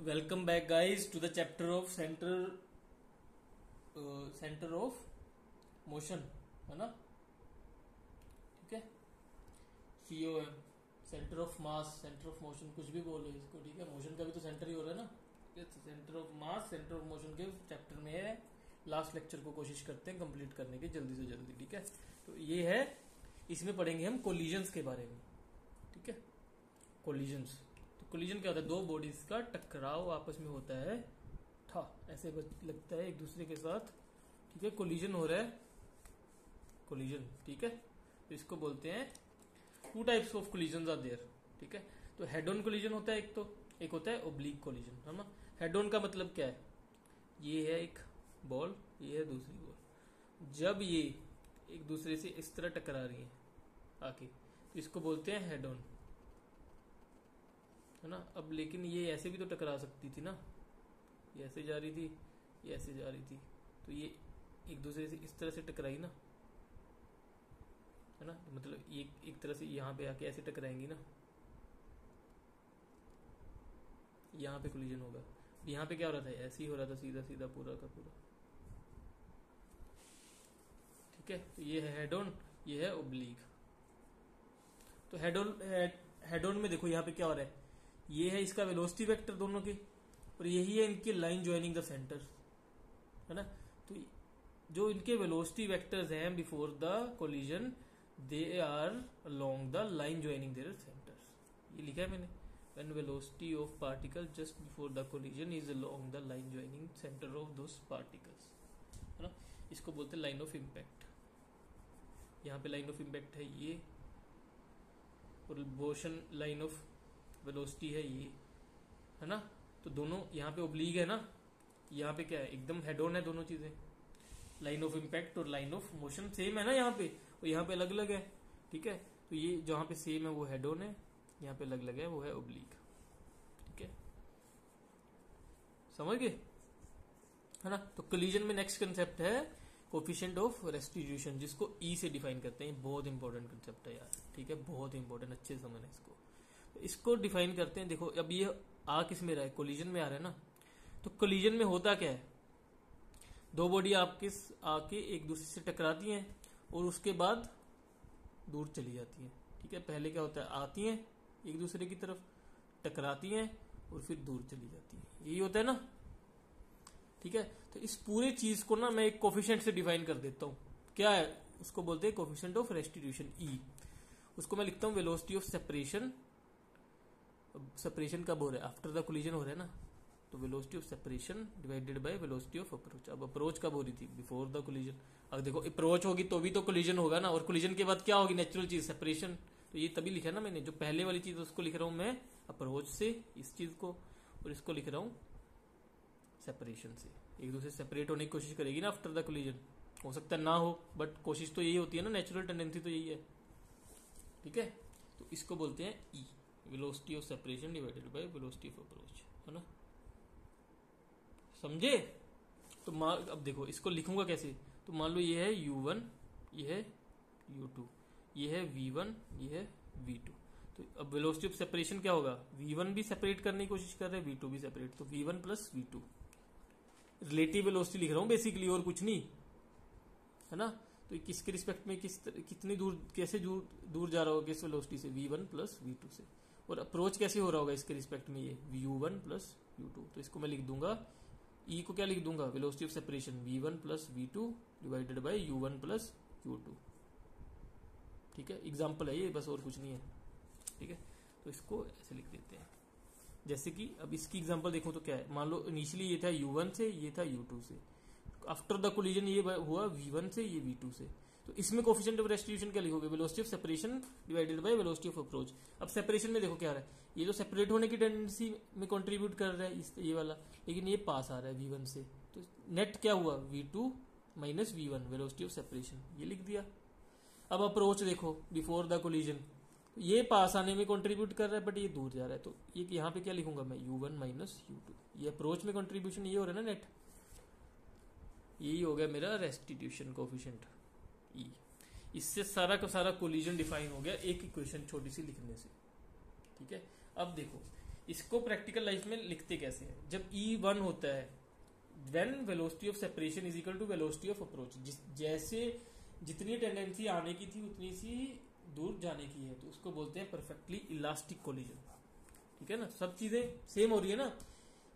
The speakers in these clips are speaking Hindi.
Welcome back, guys, to the chapter of center of motion, है ना। ठीक है, COM, centre of mass, centre of motion, कुछ भी बोलो इसको। ठीक है, मोशन का भी तो सेंटर ही हो रहा है ना। Centre of mass, centre of motion के चैप्टर में है। लास्ट लेक्चर को कोशिश करते हैं कंप्लीट करने की जल्दी से जल्दी। ठीक है, तो ये है, इसमें पढ़ेंगे हम कोलिजन्स के बारे में। ठीक है, कोलिजन्स। तो कोलिजन क्या होता है? दो बॉडीज का टकराव आपस में होता है, ऐसे लगता है एक दूसरे के साथ। ठीक है, कोलिजन हो रहा है, कोलिजन। ठीक है, तो इसको बोलते हैं, two types of collision are there. ठीक है, तो हेड ऑन कोलिजन होता है एक होता है ओब्लिक कोलिजन, है ना। हेड ऑन का मतलब क्या है? ये है एक बॉल, ये है दूसरी बॉल। जब ये एक दूसरे से इस तरह टकरा रही है आके, तो इसको बोलते हैं हेड ऑन, है ना। अब लेकिन ये ऐसे भी तो टकरा सकती थी ना, ये ऐसे जा रही थी, ये ऐसे जा रही थी, तो ये एक दूसरे से इस तरह से टकराई ना, है ना। मतलब ये एक तरह से यहाँ पे आके ऐसे टकराएंगी ना, यहाँ पे कोलिजन होगा। यहाँ पे क्या हो रहा था? ऐसे ही हो रहा था, सीधा सीधा पूरा का पूरा। ठीक है, तो ये है हेड ऑन, ये है ओब्लिक। तो हेड ऑन में देखो यहाँ पे क्या हो रहा है, ये है इसका वेलोसिटी वेक्टर दोनों के, और यही है इनकी लाइन ज्वाइनिंग द सेंटर, है ना। तो जो इनके वेलोसिटी वेक्टर्स हैं before the collision, they are along the line joining their centres. ये लिखा है मैंने, when velocity of particle just before the collision is along the line joining centre of those particles, है ना। इसको बोलते हैं लाइन ऑफ इम्पैक्ट। यहाँ पे लाइन ऑफ इम्पैक्ट है ये, और मोशन लाइन ऑफ वेलोसिटी है ये, है ना। तो दोनों यहाँ पे ओब्लिक है ना, यहाँ पे क्या है? एकदम हेड ऑन है दोनों चीजें। लाइन ऑफ इम्पैक्ट और लाइन ऑफ मोशन सेम है ना यहाँ पे, और यहाँ पे अलग अलग है। ठीक है, तो ये जहां पे सेम है वो हेड ऑन है, यहाँ पे अलग अलग है वो है ओब्लिक। ठीक है, समझ गए, है ना। तो कोलिजन में नेक्स्ट कंसेप्ट है कोफिशिएंट ऑफ रेस्टिट्यूशन, जिसको ई से डिफाइन करते हैं। बहुत इंपॉर्टेंट कंसेप्ट है यार। ठीक है, बहुत इंपॉर्टेंट, अच्छे से समझना इसको। तो इसको डिफाइन करते हैं। देखो, अब ये आ किस में रहा है? कोलिजन में आ रहा है ना। तो कोलिजन में होता क्या है? दो बॉडी आके एक दूसरे से टकराती हैं, और उसके बाद दूर चली जाती हैं। ठीक है, पहले क्या होता है? आती हैं एक दूसरे की तरफ, टकराती हैं, और फिर दूर चली जाती हैं। यही होता है ना। ठीक है, तो इस पूरे चीज को ना मैं एक कोफिशिएंट से डिफाइन कर देता हूं। क्या है? उसको बोलते हैं कोफिशिएंट ऑफ रेस्टिट्यूशन, ई। उसको मैं लिखता हूं वेलोसिटी ऑफ सेपरेशन। सेपरेशन कब हो रहा है? आफ्टर द कोलिजन हो रहा है ना। तो velocity of separation divided by velocity of approach. अब अप्रोच कब हो रही थी? Before the collision. अब देखो, अप्रोच होगी तो भी तो कोलिजन होगा ना, और कोलिजन के बाद क्या होगी? नेचुरल चीज सेपरेशन। तो ये तभी लिखा ना मैंने, जो पहले वाली चीज उसको लिख रहा हूं मैं अप्रोच से, इस चीज को, और इसको लिख रहा हूं सेपरेशन से। एक दूसरे से सेपरेट होने की कोशिश करेगी ना आफ्टर द कोलिजन। हो सकता है ना हो, बट कोशिश तो यही होती है ना, नेचुरल टेंडेंसी तो यही है। ठीक है, तो इसको बोलते हैं e, velocity of separation divided by velocity of approach, है ना। समझे? तो अब देखो, इसको लिखूंगा कैसे? तो मान लो ये है u1, ये है u2, ये है v1, ये है v2। तो अब वेलोसिटी ऑफ सेपरेशन क्या होगा? v1 भी सेपरेट करने की कोशिश कर रहे हैं, v2 भी सेपरेट, तो v1 plus v2। Relative velocity लिख रहा हूं बेसिकली, और कुछ नहीं, है ना। तो किसके रिस्पेक्ट में कितनी दूर, कैसे दूर जा रहा होगा किस वेलोसिटी से? v1 प्लस v2 से। और अप्रोच कैसे हो रहा होगा इसके रिस्पेक्ट में? ये u1 प्लस u2। तो इसको मैं लिख दूंगा, ई को क्या लिख दूंगा? Velocity of separation v1 plus v2 divided by u1 plus u2। ठीक है, एग्जाम्पल है ये बस, और कुछ नहीं है। ठीक है, तो इसको ऐसे लिख देते हैं। जैसे कि अब इसकी एग्जांपल देखो तो क्या है? मान लो इनिशियली ये था u1 से, ये था u2 से। आफ्टर द कोलिजन ये हुआ v1 से, ये v2 से। तो इसमें कोफिशिएंट ऑफ रेस्टिट्यूशन क्या लिखोगे? Velocity of separation divided by velocity of approach. अब सेपरेशन में देखो क्या आ रहा है, ये जो सेपरेट होने की टेंडेंसी में कंट्रीब्यूट कर रहा है ये वाला, लेकिन ये पास आ रहा है v1 से। तो नेट क्या हुआ? v2 minus v1, velocity of separation, ये लिख दिया। अब अप्रोच देखो, बिफोर द कोलिजन, ये पास आने में कंट्रीब्यूट कर रहा है, बट ये दूर जा रहा है। तो ये यहाँ पे क्या लिखूंगा मैं? u1 minus u2। ये अप्रोच में कंट्रीब्यूशन ये हो रहा है ना नेट, यही हो गया मेरा रेस्टिट्यूशन कोफिशिएंट ई। इससे सारा का सारा कोलिजन डिफाइन हो गया एक इक्वेशन छोटी सी लिखने से। ठीक है, अब देखो, इसको प्रैक्टिकल लाइफ में लिखते कैसे हैं? जब E1 होता है, when velocity of separation is equal to velocity of approach, जैसे जितनी टेंडेंसी आने की थी उतनी सी दूर जाने की है, तो उसको बोलते हैं परफेक्टली इलास्टिक कोलिजन। ठीक है ना, सब चीजें सेम हो रही है ना,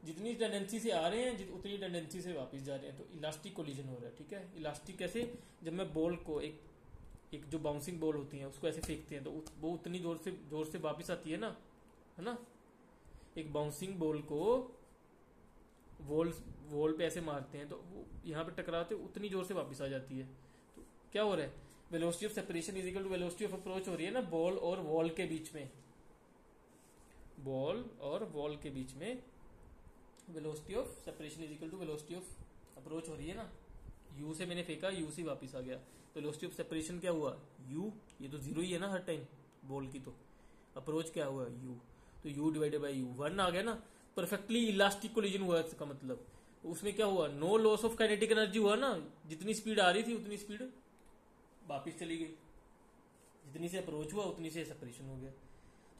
जितनी टेंडेंसी से आ रहे हैं उतनी टेंडेंसी से वापस जा रहे हैं, तो इलास्टिक कोलिजन हो रहा है। ठीक है, इलास्टिक कैसे? जब मैं बॉल को एक जो बाउंसिंग बॉल होती है उसको ऐसे फेंकते हैं तो वो उतनी जोर से वापस आती है ना। एक बाउंसिंग बॉल को वॉल पे ऐसे मारते हैं तो वो यहाँ पे टकराते उतनी जोर से वापस आ जाती है। तो क्या हो रहा है? Velocity of separation is equal to velocity of approach हो रही है ना, बॉल और वॉल के बीच में, बॉल और वॉल के बीच में velocity of separation is equal to velocity of approach हो रही है ना। यू से मैंने फेंका, यू से वापस आ गया, तो वेलोसिटी ऑफ सेपरेशन क्या हुआ? यू। ये तो जीरो ही है ना हर टाइम बॉल की, तो अप्रोच क्या हुआ? यू, तो यू डिवाइडेड बाई यू, 1 आ गया ना। परफेक्टली इलास्टिक कोलिजन हुआ इसका मतलब। उसमें क्या हुआ? No loss of kinetic energy हुआ ना, जितनी स्पीड आ रही थी उतनी स्पीड वापिस चली गई, जितनी से अप्रोच हुआ उतनी से सेपरेशन हो गया।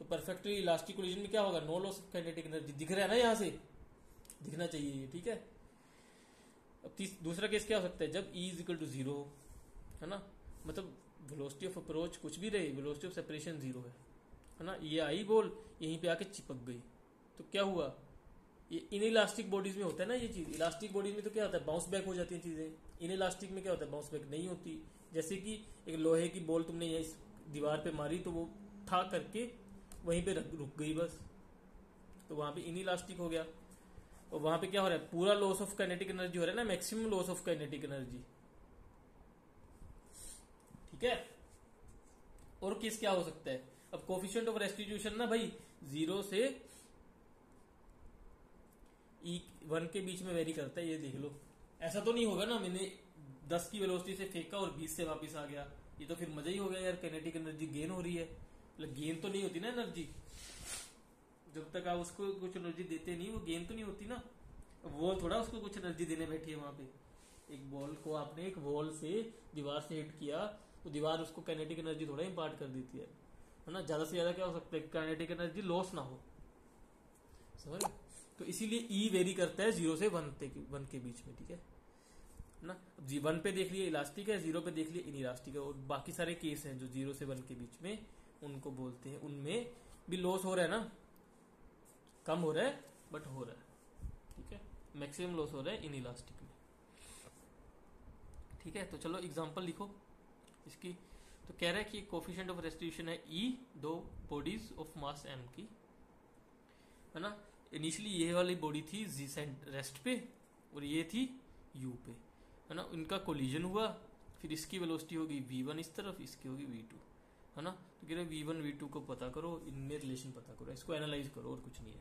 तो परफेक्टली इलास्टिक कोलिजन में क्या होगा? No loss of kinetic energy. दिख रहा है ना, यहां से दिखना चाहिए ये। ठीक है, अब दूसरा केस क्या हो सकता है? जब E इज इक्वल टू 0 है ना, मतलब वेलोसिटी ऑफ अप्रोच कुछ भी रहे, वेलोसिटी ऑफ सेपरेशन 0 है ना। ये आई बॉल यहीं पे आके चिपक गई, तो क्या हुआ? ये इन इलास्टिक बॉडीज में होता है ना ये चीज। इलास्टिक बॉडीज में तो क्या होता है? बाउंस बैक हो जाती है चीजें। इन इलास्टिक में क्या होता है? बाउंस बैक नहीं होती। जैसे कि एक लोहे की बॉल तुमने इस दीवार पे मारी तो वो ठा करके वहीं पे रुक गई बस, तो वहां पे इन इलास्टिक हो गया। और वहां पे क्या हो रहा है? पूरा लॉस ऑफ काइनेटिक एनर्जी हो रहा है ना, maximum loss of kinetic energy. ठीक है, और केस क्या हो सकता है? अब कोफिशिएंट ऑफ रेस्टिट्यूशन ना भाई 0 से E1 के बीच में वेरी करता है, ये देख लो। ऐसा तो नहीं होगा ना मैंने 10 की वेलोसिटी से फेंका और 20 से वापस आ गया, ये तो फिर मजा ही हो गया यार, काइनेटिक एनर्जी गेन हो रही है। मतलब गेन तो नहीं होती ना एनर्जी, जब तक आप उसको कुछ एनर्जी देते नहीं वो गेन तो नहीं होती ना। वो थोड़ा उसको कुछ एनर्जी देने बैठी है वहां पे। एक बॉल को आपने एक वॉल से दीवार से हिट किया तो दीवार उसको काइनेटिक एनर्जी थोड़ा इंपार्ट कर देती है ना। ज्यादा से ज्यादा क्या हो सकता है? काइनेटिक एनर्जी लॉस ना हो, समझ? तो इसीलिए E वेरी करता है 0 से 1 के बीच में। ठीक है ना, जी 1 पे देख लिए इलास्टिक है, 0 पे देख लिए इन इलास्टिक है, और बाकी सारे केस हैं जो 0 से 1 के बीच में, उनको बोलते हैं, उनमें भी लॉस हो रहा है ना, कम हो रहा है बट हो रहा है। ठीक है, मैक्सिमम लॉस हो रहा है इन इलास्टिक में। ठीक है, तो चलो एग्जांपल लिखो इसकी। तो कह रहा है कि कोफिशिएंट ऑफ रेस्टिट्यूशन है E, दो बॉडीज ऑफ मास m की, है ना। इनिशियली ये वाली बॉडी थी रेस्ट पे और ये थी U पे, है ना। इनका कोलिजन हुआ, फिर इसकी वेलोसिटी होगी v1 इस तरफ, इसकी होगी v2, है ना। तो कह रहे v1 v2 को पता करो, इनमें रिलेशन पता करो, इसको एनालाइज करो, और कुछ नहीं है,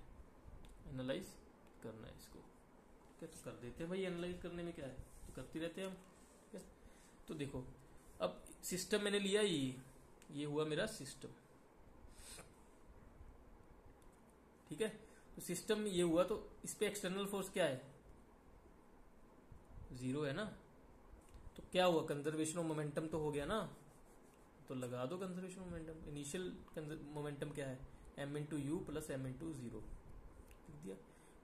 एनालाइज करना है इसको। ठीक है, तो कर देते हैं भाई, एनालाइज करने में क्या है, तो करते रहते हैं हम। ठीक है, तो देखो अब सिस्टम मैंने लिया, ये हुआ मेरा सिस्टम। ठीक है, तो सिस्टम ये हुआ, तो इस पे एक्सटर्नल फोर्स क्या है? 0 है ना। तो क्या हुआ? कंजर्वेशन ऑफ मोमेंटम तो हो गया ना, तो लगा दो कंजर्वेशन मोमेंटम। इनिशियल मोमेंटम क्या है? m into u plus m into 0 लिख दिया।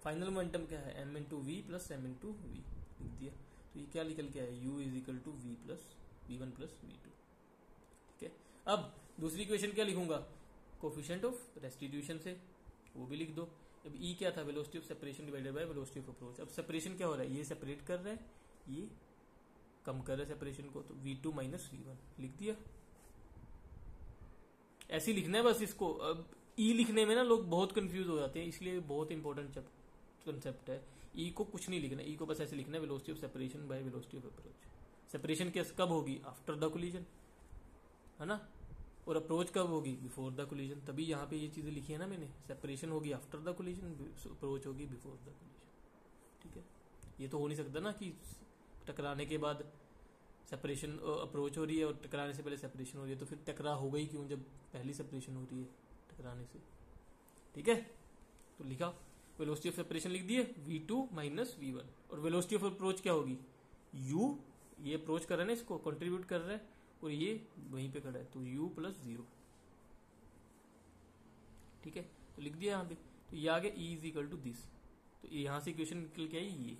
फाइनल मोमेंटम क्या है? m into v plus m into v लिख दिया। तो ये क्या निकल के आया? u is equal to v plus v1 plus v2। ठीक है, अब दूसरी इक्वेशन क्या लिखूंगा? कोफिशिएंट ऑफ रेस्टिट्यूशन से, वो भी लिख दो। अब E क्या था? Velocity of separation divided by velocity of approach. अब सेपरेशन क्या हो रहा है? ये सेपरेट कर रहा है, ये कम कर रहा है सेपरेशन को, तो v2 माइनस v1 लिख दिया। ऐसे ही लिखना है बस इसको। अब E लिखने में ना लोग बहुत कंफ्यूज हो जाते हैं, इसलिए बहुत इंपॉर्टेंट कंसेप्ट है। E को कुछ नहीं लिखना, E को बस ऐसे लिखना है, velocity of separation by velocity of approach. Separation कब होगी? आफ्टर द कोलिजन, है ना। और अप्रोच कब होगी? Before the collision. तभी यहाँ पे ये चीजें लिखी है ना मैंने, सेपरेशन होगी आफ्टर द कोलिजन, अप्रोच होगी बिफोर द कोलिजन। ठीक है, ये तो हो नहीं सकता ना कि टकराने के बाद सेपरेशन अप्रोच हो रही है और टकराने से पहले सेपरेशन हो रही है, तो फिर टकरा हो गई क्यों जब पहली सेपरेशन हो रही है टकराने से। ठीक है, तो लिखा वेलोसिटी ऑफ सेपरेशन लिख दिए v2 माइनस v1, और वेलोसिटी ऑफ अप्रोच क्या होगी? u, ये अप्रोच कर रहा है ना, इसको कंट्रीब्यूट कर रहा है, और ये वहीं पे खड़ा है, तो u प्लस 0। ठीक है, तो लिख दिया यहाँ पे। तो ये आ गया E is equal to this. तो यहाँ से इक्वेशन निकल के आई ये।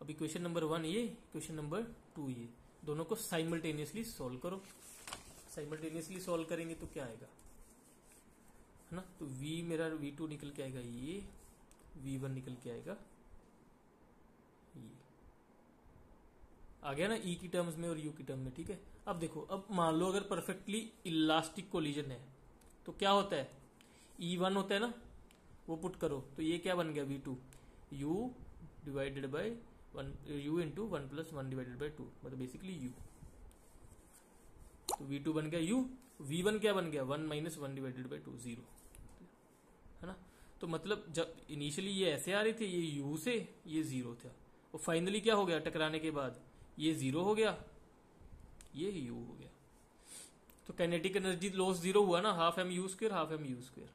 अब इक्वेशन नंबर 1 ये, इक्वेशन नंबर 2 ये, दोनों को साइमल्टेनियसली सॉल्व करो। साइमल्टेनियसली सॉल्व करेंगे तो क्या आएगा, है ना। तो V मेरा V2 निकल के आएगा ये, V1 निकल के आएगा ये। आ गया ना E की टर्म्स में और U की टर्म में, ठीक है। अब देखो, अब मान लो अगर परफेक्टली इलास्टिक कोलिजन है तो क्या होता है, E1 होता है ना, वो पुट करो तो ये क्या बन गया V2, U divided by 1, U into 1 plus 1 divided by 2, मतलब बेसिकली U। तो V2 बन गया U, V1 क्या बन गया 1 माइनस 1 डिवाइडेड बाई 2, 0, है ना। तो मतलब जब इनिशियली ये ऐसे आ रहे थे, ये U से ये 0 था, और फाइनली क्या हो गया टकराने के बाद, ये 0 हो गया, ये U हो गया। तो काइनेटिक एनर्जी लॉस 0 हुआ ना, half M U square half M U square,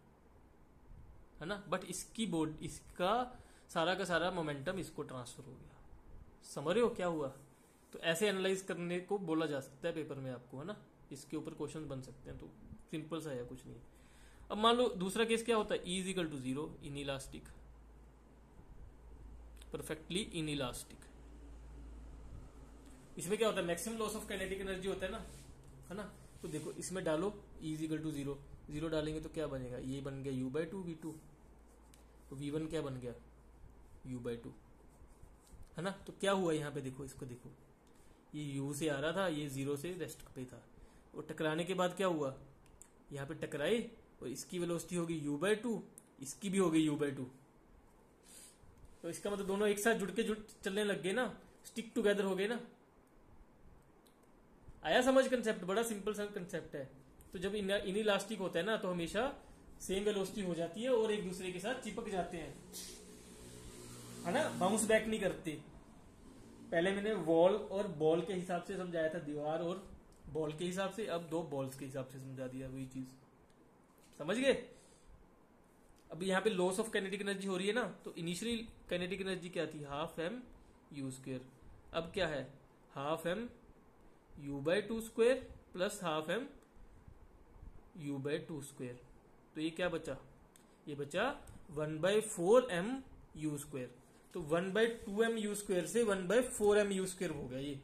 है ना। बट इसका सारा का सारा मोमेंटम इसको ट्रांसफर हो गया। समझ रहे हो क्या हुआ। तो ऐसे एनालाइज करने को बोला जा सकता है पेपर में आपको, है ना। इसके ऊपर क्वेश्चन बन सकते हैं, तो सिंपल सा है, कुछ नहीं। अब मान लो दूसरा केस क्या होता है, E is equal to 0, inelastic, perfectly inelastic. इसमें क्या होता है, maximum loss of kinetic energy होता है ना। तो देखो इसमें डालो E इज इक्वल टू 0, 0 डालेंगे तो क्या बनेगा, ये बन गया U/2 V2, तो V1 क्या बन गया U/2, है ना। तो क्या हुआ यहाँ पे, देखो इसको देखो, ये U से आ रहा था, ये 0 से रेस्ट पे था, और टकराने के बाद क्या हुआ, यहाँ पे टकराए और इसकी वेलोसिटी होगी U/2, इसकी भी होगी U/2। तो इसका मतलब दोनों एक साथ जुड़ चलने लग गए ना, स्टिक टुगेदर हो गए ना। आया समझ कंसेप्ट, बड़ा सिंपल सा कंसेप्ट है। तो जब इनइलास्टिक होता है ना, तो हमेशा सेम वेलोसिटी हो जाती है और एक दूसरे के साथ चिपक जाते हैं, है ना, बाउंस बैक नहीं करते। पहले मैंने वॉल और बॉल के हिसाब से समझाया था, दीवार और बॉल के हिसाब से, अब दो बॉल्स के हिसाब से समझा दिया, वही चीज समझ गए। अब यहाँ पे लॉस ऑफ काइनेटिक एनर्जी हो रही है ना, तो इनिशियली काइनेटिक एनर्जी क्या थी, हाफ एम यू स्क्वायर, अब क्या है half M U/2 square plus half M U/2 square. तो ये क्या बचा, ये बचा 1/4 m U स्क्वायर। तो 1/2 m U स्क्वायर से 1/4 m U स्क्वायर हो गया ये,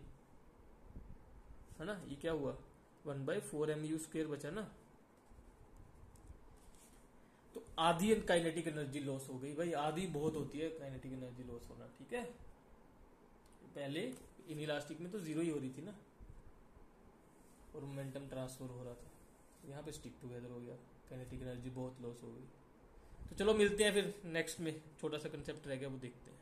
है ना। ये क्या हुआ 1/4 m U स्क्वायर बचा ना। तो आधी काइनेटिक एनर्जी लॉस हो गई भाई, आधी बहुत होती है काइनेटिक एनर्जी लॉस होना, ठीक है। पहले इनइलास्टिक में तो 0 ही हो रही थी ना, और मोमेंटम ट्रांसफर हो रहा था, यहाँ पे स्टिक टुगेदर हो गया, काइनेटिक एनर्जी बहुत लॉस हो गई। तो चलो मिलते हैं फिर नेक्स्ट में, छोटा सा कंसेप्ट रह गया वो देखते हैं।